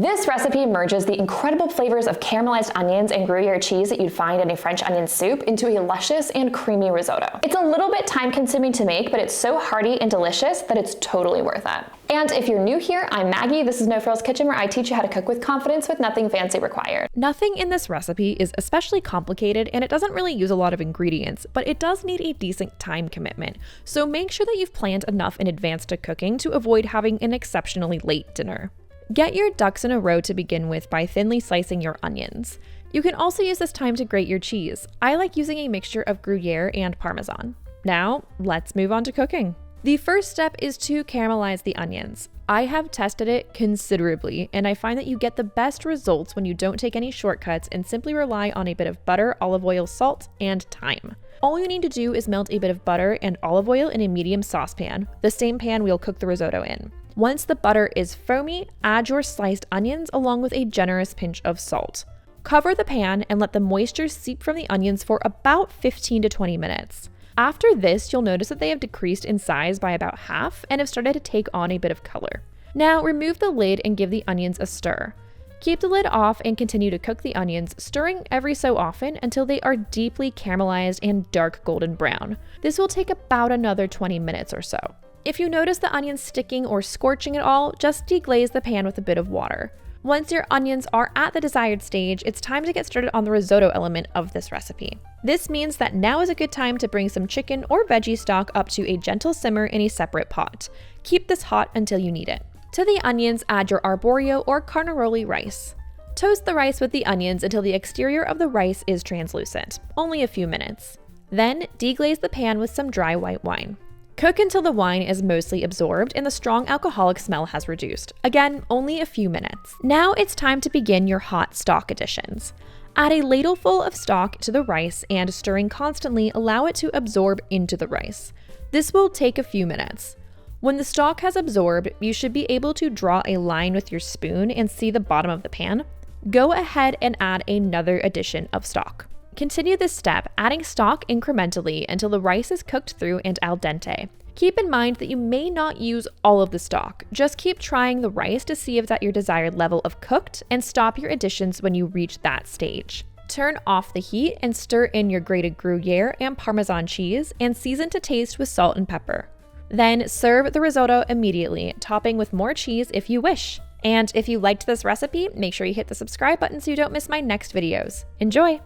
This recipe merges the incredible flavors of caramelized onions and Gruyere cheese that you'd find in a French onion soup into a luscious and creamy risotto. It's a little bit time-consuming to make, but it's so hearty and delicious that it's totally worth it. And if you're new here, I'm Maggie. This is No Frills Kitchen, where I teach you how to cook with confidence with nothing fancy required. Nothing in this recipe is especially complicated, and it doesn't really use a lot of ingredients, but it does need a decent time commitment. So make sure that you've planned enough in advance to cooking to avoid having an exceptionally late dinner. Get your ducks in a row to begin with by thinly slicing your onions. You can also use this time to grate your cheese. I like using a mixture of Gruyere and Parmesan. Now, let's move on to cooking. The first step is to caramelize the onions. I have tested it considerably, and I find that you get the best results when you don't take any shortcuts and simply rely on a bit of butter, olive oil, salt, and thyme. All you need to do is melt a bit of butter and olive oil in a medium saucepan, the same pan we'll cook the risotto in. Once the butter is foamy, add your sliced onions along with a generous pinch of salt. Cover the pan and let the moisture seep from the onions for about 15 to 20 minutes. After this, you'll notice that they have decreased in size by about half and have started to take on a bit of color. Now remove the lid and give the onions a stir. Keep the lid off and continue to cook the onions, stirring every so often until they are deeply caramelized and dark golden brown. This will take about another 20 minutes or so. If you notice the onions sticking or scorching at all, just deglaze the pan with a bit of water. Once your onions are at the desired stage, it's time to get started on the risotto element of this recipe. This means that now is a good time to bring some chicken or veggie stock up to a gentle simmer in a separate pot. Keep this hot until you need it. To the onions, add your arborio or carnaroli rice. Toast the rice with the onions until the exterior of the rice is translucent, only a few minutes. Then deglaze the pan with some dry white wine. Cook until the wine is mostly absorbed and the strong alcoholic smell has reduced. Again, only a few minutes. Now it's time to begin your hot stock additions. Add a ladleful of stock to the rice and, stirring constantly, allow it to absorb into the rice. This will take a few minutes. When the stock has absorbed, you should be able to draw a line with your spoon and see the bottom of the pan. Go ahead and add another addition of stock. Continue this step, adding stock incrementally until the rice is cooked through and al dente. Keep in mind that you may not use all of the stock. Just keep trying the rice to see if it's at your desired level of cooked, and stop your additions when you reach that stage. Turn off the heat and stir in your grated Gruyere and Parmesan cheese and season to taste with salt and pepper. Then serve the risotto immediately, topping with more cheese if you wish. And if you liked this recipe, make sure you hit the subscribe button so you don't miss my next videos. Enjoy!